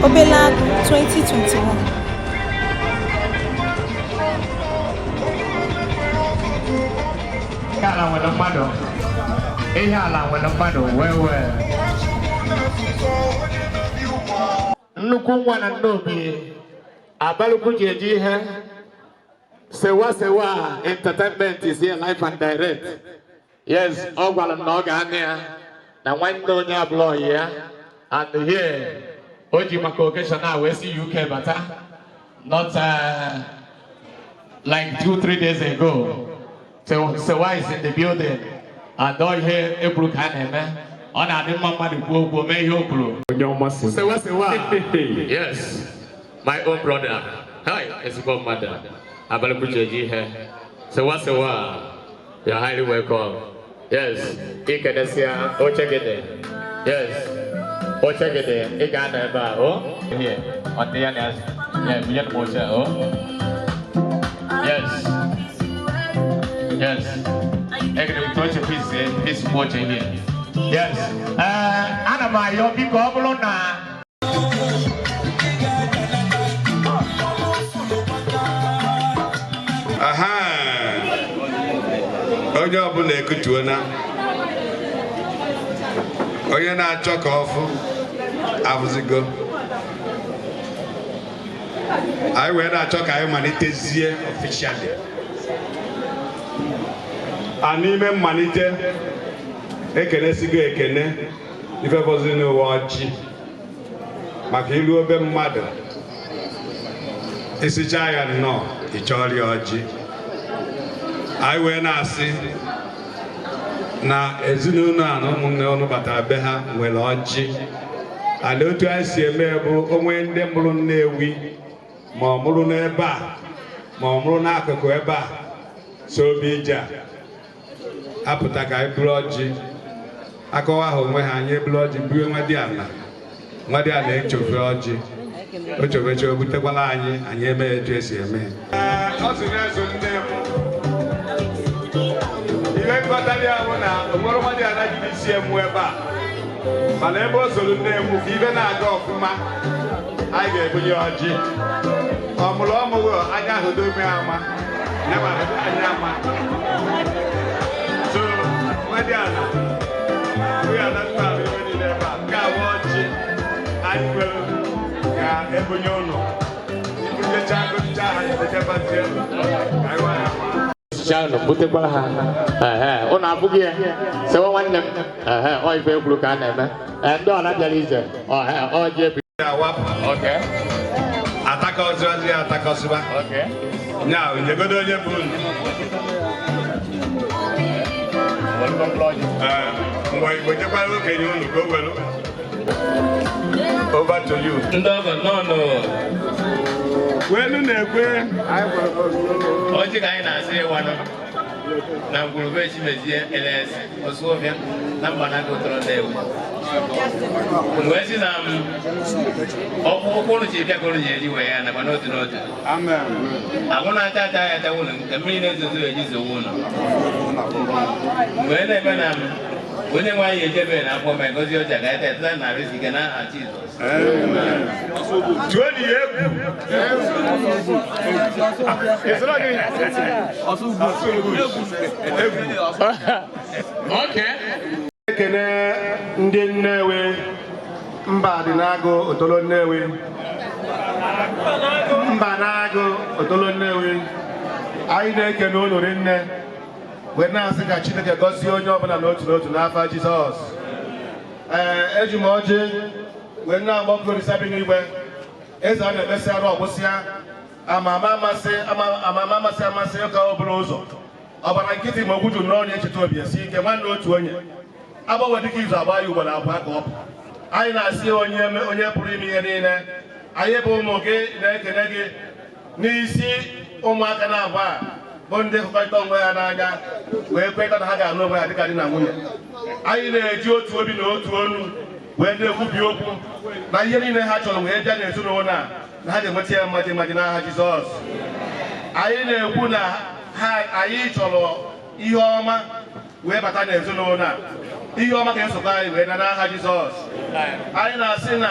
Obelag 2021. Ala with a mother. Ala with a mother. Well. Look one and no be. Abalukuji here. Sewa entertainment is here live and direct. Yes, all while Nogania. Now one donya blow here. And here, Ojimako occasional West UK, but not like 2-3 days ago. So why is in the building? And all here, April Cannon, on our mama, the poor may you. Yes, my own brother. Hi, it's called mother. Abalukuji here. So what's the one? You're highly welcome. Yes, Ikadesia, Ochegede. Yes, Ochegede, Igana, oh, here, on the other, yeah, we have yes. Yes. Every touch of his watching here. Yes. Anna, my yogi gobble now. Aha. Ojo bule kutuona. Oye na chok off. Abuzigo. I wear that chok I manitezie officially. Anime manite ekene sigo ekene ife bozi no wachi maka ilu obe mmadụ isicha ya no ichori oji anyị wee na-asị na ezinụlọ a na ụmụnne ọnụ batara be ha nwere ọjị ala otu anyị si eme bụ onwe ndị mụrụ Nnewi ma ọ mụrụ n'ebe a ma ọ mụrụ n'akụkụ ebe a so obi ije apụta ka anyị bụrụ ọjị akọwa ahụ onwe ha anyị eburu ọjị buru nwadị ala echofe ọjị o chofecha o butekwala anyị eme etu esi eme ọ sị na-eso nne m ihe nkọtali ahụ na onwere nwadị ala jiri isi emu ebe a mana ebe o soro nne m ka ibe na-aga ọfụma anyị ga-ebunye ọjị ọmụrụ ọmụgwọ anya ahụ dobe ama ya ma anyị ama so Madiana, we are not family never. Kawaji, I will. Ebonyono. You get Jago Jai, the Japan. I want. Jano, put the Baha. On Abugia. So one them. Oil very blue can and don't have the reason. Or JP. Okay. Attack us, attack us. Okay. Now, you go to your boon. Over to you. No. When you never, I will. What you guys say one now go very LS or Soviet number go to them. Where's it? Of quality, anyway, and I'm not to know. Amen. I want to attack at a minute to do it is a woman. Whenever you get an apple, because you're a then I risk again. Amen. 20 years. Okay. Kene ndị Nnewi mba dị na-agụ otolo Nnewi mba na-agụ otolo Nnewi anyị na-ekene unu rinne wee na-asị ka Chineke gọzie onye ọbụla n'otu n'otu n'afa Jizọs. Eji m ọjị wee na-agbakọ Olisa bi n'igwe eze a na-emesị arụ ọgbụsịa amama amasị ụka obere ụzọ ọbara nkịtị ma ogbuju n'ọnya echeta obi esi ike nwanne otu onye agbanwe dịka izu agba ya ugboro abụọ ka ọ bụ anyị na-asị onye pụrụ ime ihe niile anyị bụ ụmụ gị na-ekene gị n'isi ụmụaka na-abụ a bụ ndị hụkọrịta onwe ha n'anya wee kweta na ha ga-anụ onwe ha dịka di na nwunye. Anyị na-eji otu obi na otu onu wee na-ekwubi okwu na ihe niile ha chọrọ wee bịa n'ezinụlọ na ha ga-enweta ya mmaji n'aha Jizọs. Anyị na-ekwu na anyị chọrọ ihe ọma wee bata n'ezinụlọ na ihe ọma ka esokwa anyị wee na n'aha Jizọs. Anyị na-asị na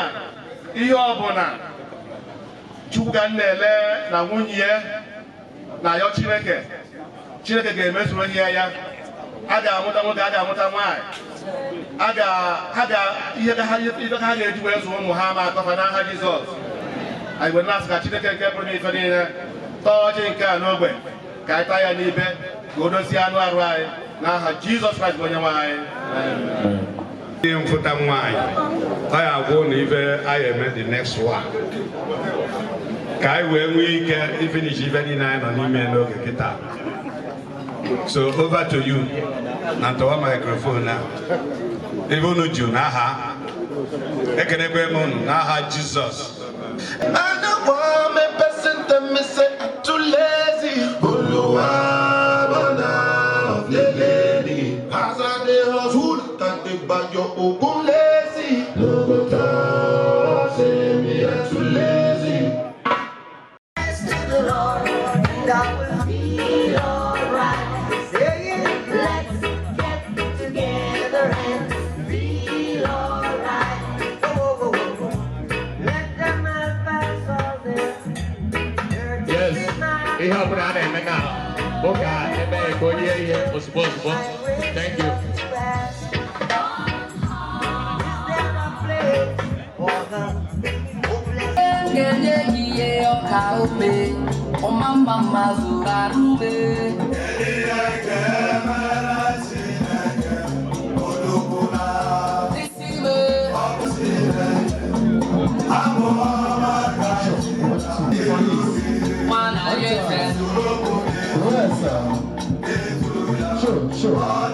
ihe ọbụla Chukwu ga na-ele na nwunye na ayọ Chineke ga-emezuru ihe ya. A ga-amụta nwoke, a ga-amụta nwaanyị. Ihe ha ga-eji wee zụọ ụmụ ha ma akọfa n'aha Jizọs. Anyị were na-asị ka Chineke nke pụrụ n'ife niile tọọ ọjị nke a n'ogbe ka anyị taa ya n'ibe ka o dozie anụ arụ anyị n'aha Jizọs Kraịst onye nwe anyị. Ihe mfụta nwaanyị ọ ya agwụ na ife anyị eme the next one ka anyị wee nwee ike ifinish ife niile anyị nọ n'ime n'oge kịta. So over to you na ntọwa microphone na ebe unu ji n'aha ekenekwe m unu n'aha Jizọs. Thank you. Sure.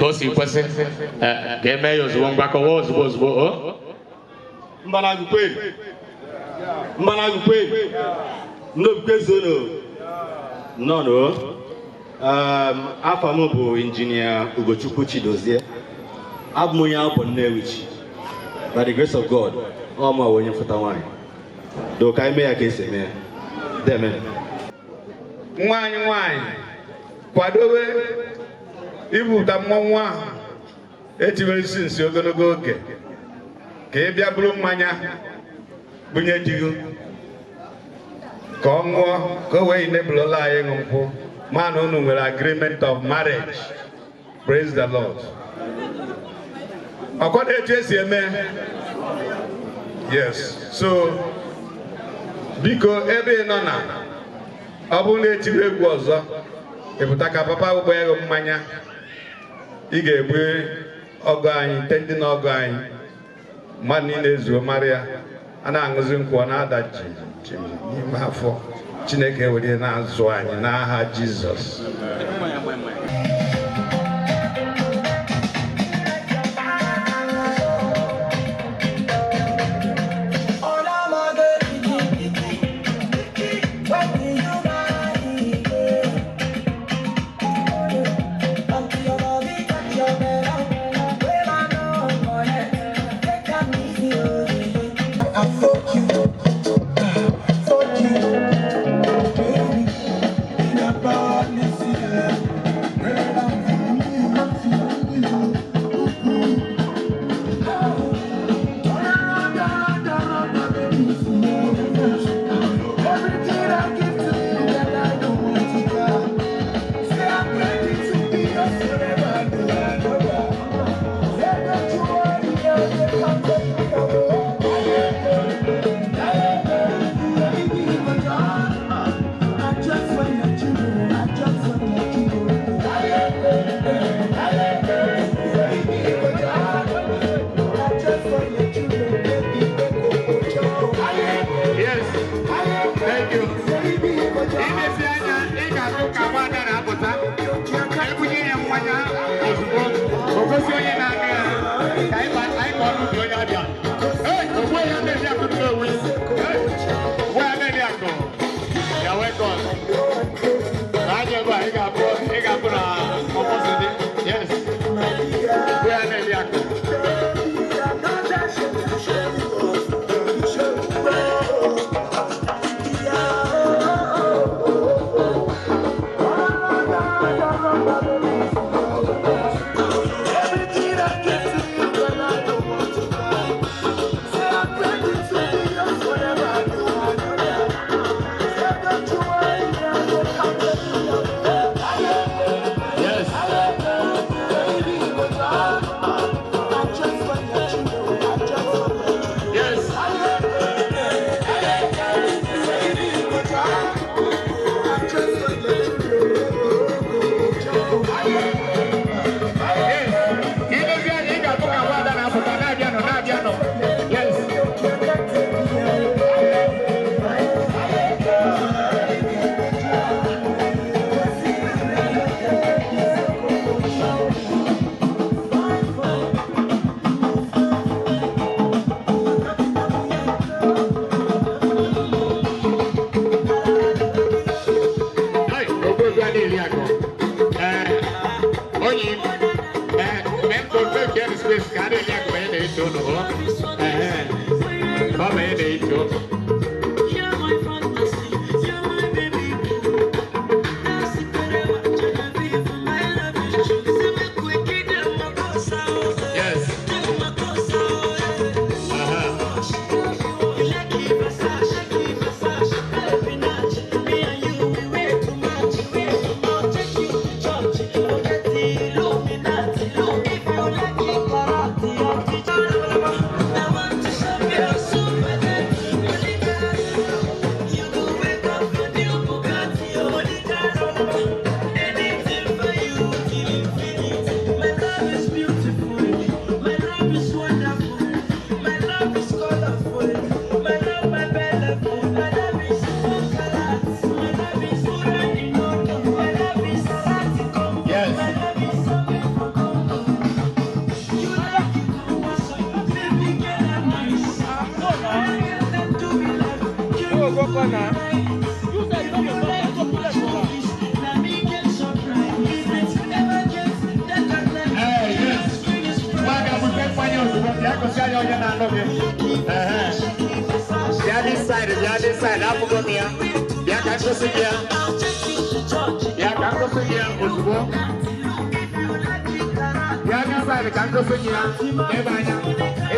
Kosi kwese game yo zo ngba ko wo mbana gukwe no gbezono no afa m bụ injinia Ugochukwu Chidozie. Abụ m onye abụ Nnewichi. By the grace of God, ọ ma onye mfụta nwanyị. Do ka ime ya ka esi eme. Deme. Nwanyị kwadobe ibụta mmọnwụ ahụ etiwere isi nsi ogologo oge ka ị bịa bụrụ mmanya bunye di gị ka ọ ṅụọ ka o wee enebụlụla anyị ṅụ nkwụ. Man, unu nwere agreement of marriage. Praise the Lord. Ọkwado etu esi eme. Yes. So biko ebe ị nọ na ọ bụrụ na etiri egwu ọzọ ịpụta ka papa ụgbọ ego mmanya ị ga-egbu ọgọ anyị te ndị na ọgọ anyị mmadụ niile ezuo mara ya a na-aṅụzi nkwụ ọ na-ada ji n'ime afọ. Chineke were na-azụ anyị n'aha Jizọs. Hey! may they too. You're my fantasy, you're my baby. That's the better what you're gonna for my love is true. So make we get them my cosa. Yes. Them my cosa. Shaki Versace, every night. Me and you, we way too much. I'll take you to church. Forget the Illuminati. If you like it, karate, I'll teach you. I want to show you super dance. You go wake up for new Bugatti. Anything for you till infinity. My love is beautiful. My love is wonderful. My love is colorful. My love, my beautiful. My love is colors. My love is running on. My love is radical. Yes. My love is something for Congo. You like it, so baby girl, I'm nice. I get them to be like, you like now me get surprised. If it's ever gets that kind of Hey, yes. screen is Waga mpe fanya usibote yako sia yonya na ndo bia. Ya this side, hapo gomia. Ya kanto sikia. I'll take you to church. Ya kanto sikia usibo. Ya this side kanto sikia. Ebanya.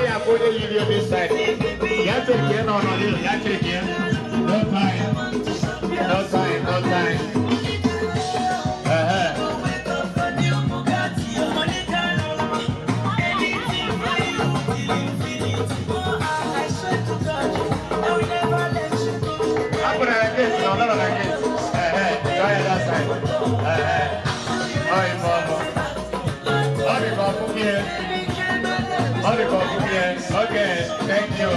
Ya kode yiri on this side. Ya chekia no no ni, ya chekia. No time. No time, no time. Wake up for new Bugatti. Money can anything for you till infinity. Oh, I swear to God, I will never let you go. Hapo na ngezi, no no na ngezi. Try that side. Oi mama. Oi mama here. Oi mama here. Okay, thank you.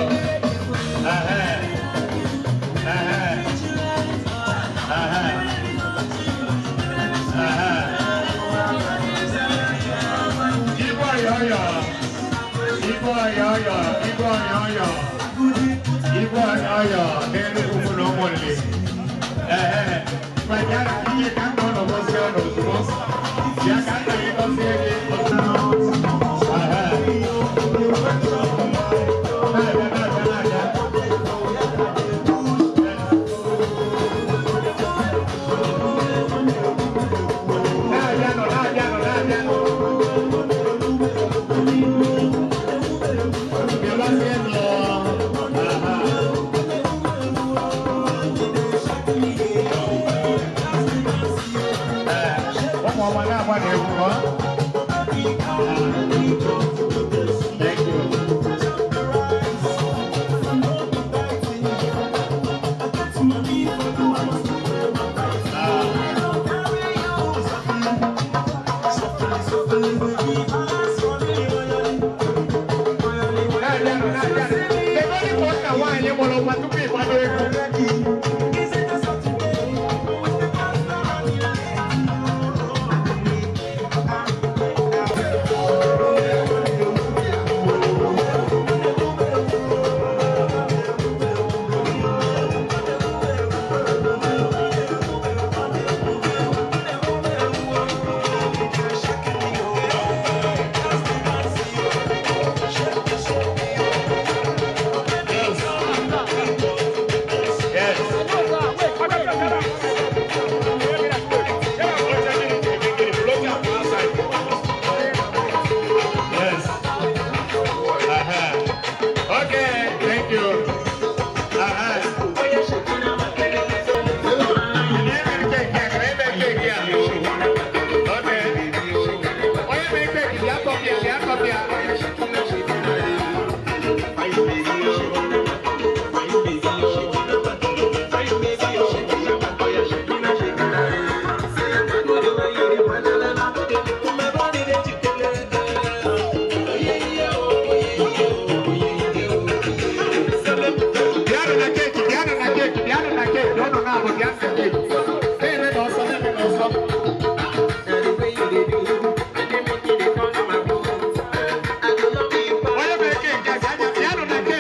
Thank you.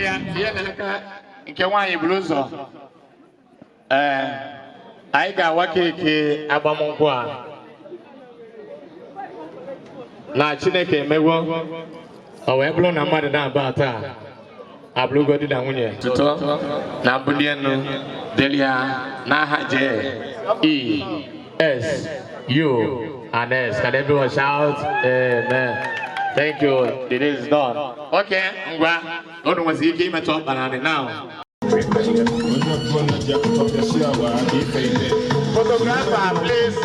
Delia, Sienna, in Kawai Bluzo. I got Waki Abamonkwa. Na Chineke Mewo, or Eblon Amada Bata. Ablu go di dangunye tuto na bulienu Delia na haje ES U and S. Can everyone shout amen? Thank you. It is done. Okay, ngwa God was he came to banana now. Photographer, please.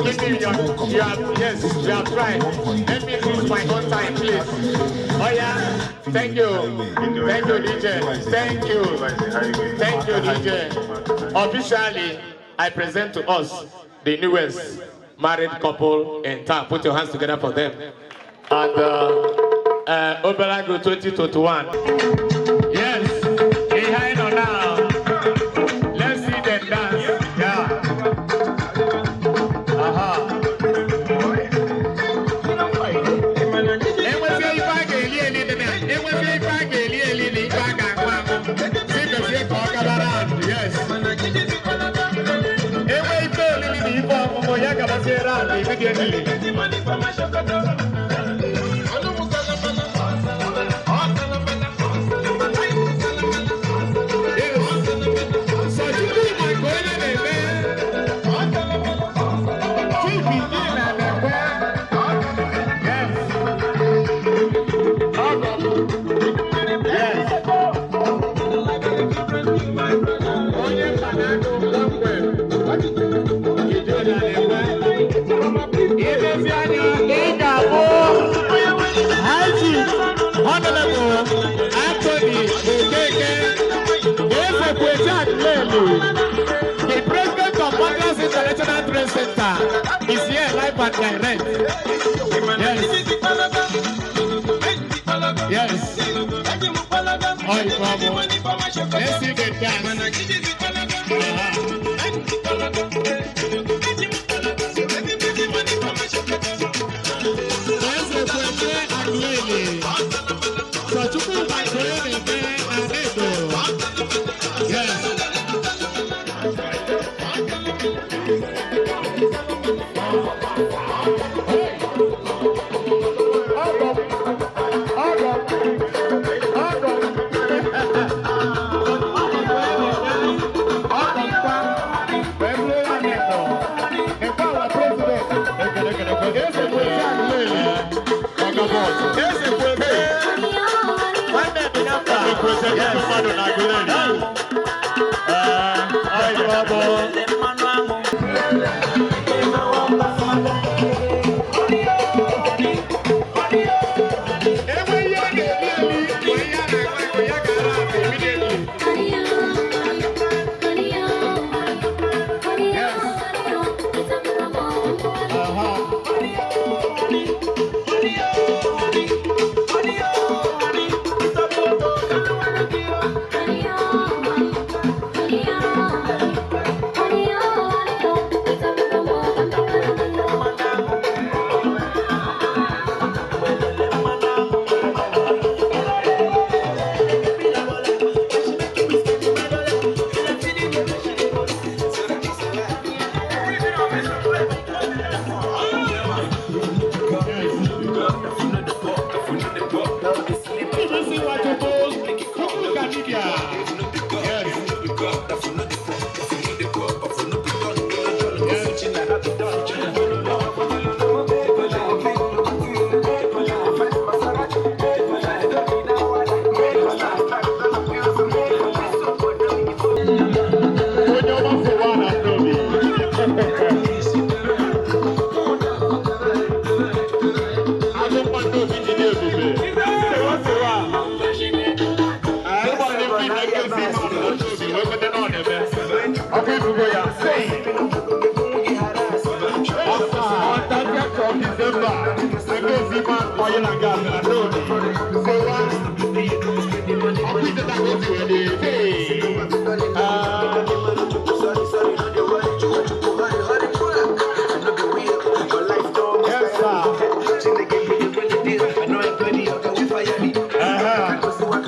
Give me yes, you have tried. Let me use my own time, please. Oh yeah, thank you. Thank you, DJ. Thank you. Thank you, DJ. Officially, I present to us the newest married couple in town. Put your hands together for them. And Obelago 2021. Yes, behind or now. Let's see them dance. Yeah. The president of Bangladesh International Trade Center is here live and direct. Yes. Yes. Let's see the dance.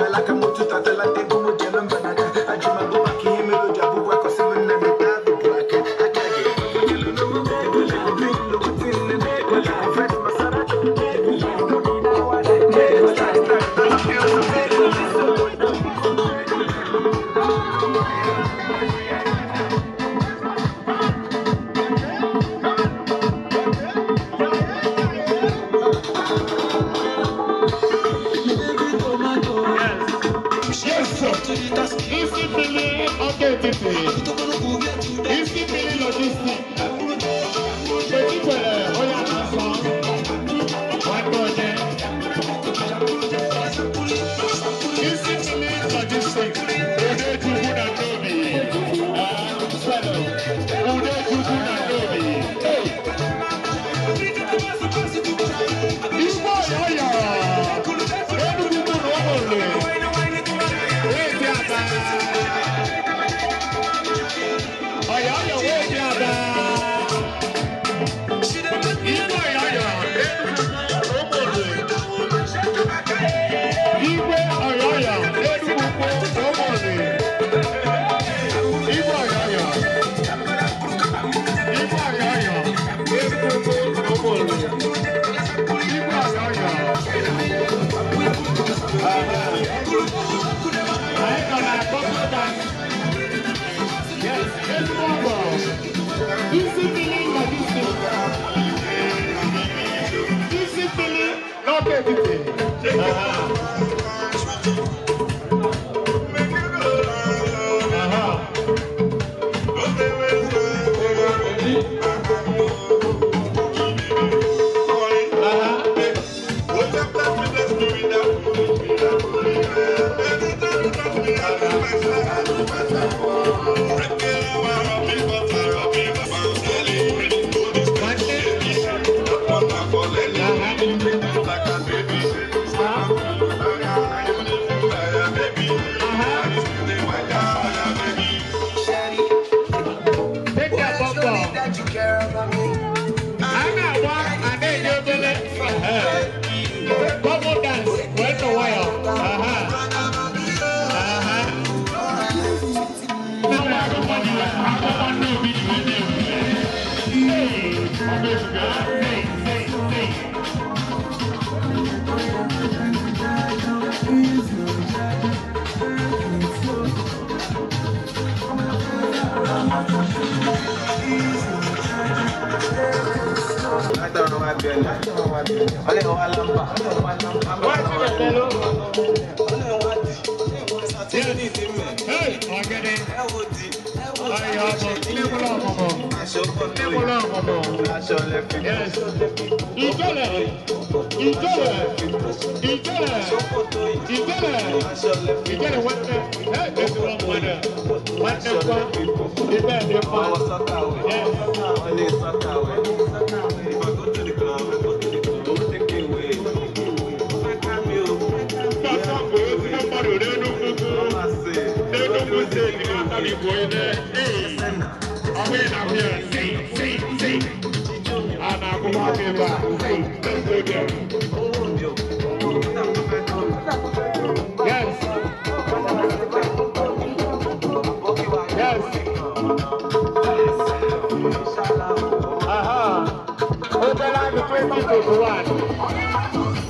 Like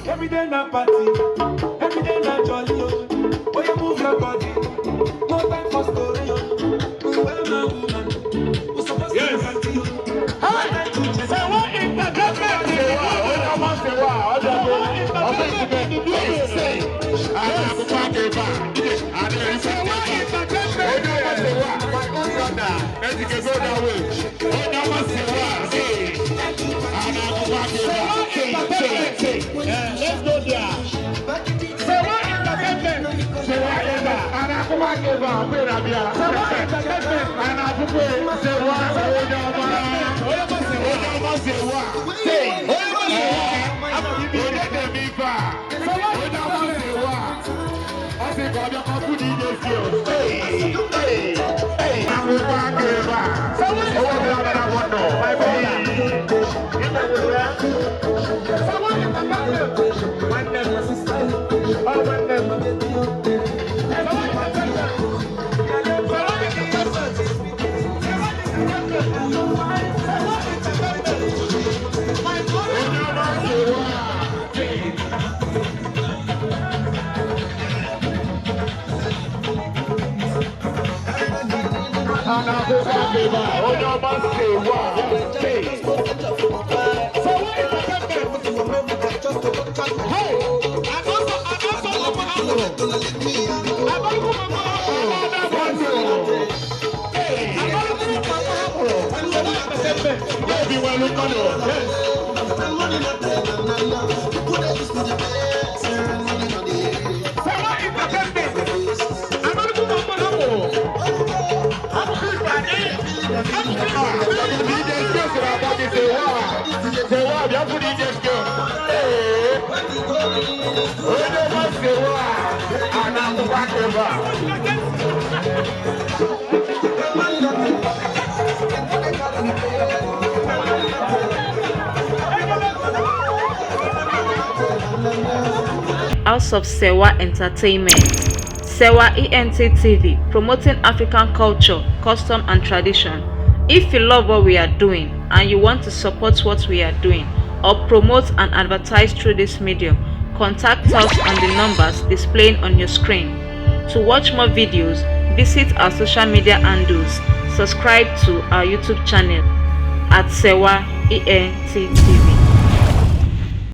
Every day na party, every day na jolly. Oh, you move your body, no time for story. Well, my woman, who's supposed to be party? Say what in the government? Let's go there. Say what in the government? Say what in the and I come back over. Say what in the government? And I come back. Say what? Say what? Say what? House of Sewa Entertainment, Sewa ENT TV, promoting African culture, custom and tradition. If you love what we are doing and you want to support what we are doing or promote and advertise through this medium, contact us on the numbers displaying on your screen. To watch more videos, visit our social media handles. Subscribe to our YouTube channel at Sewa ENT TV.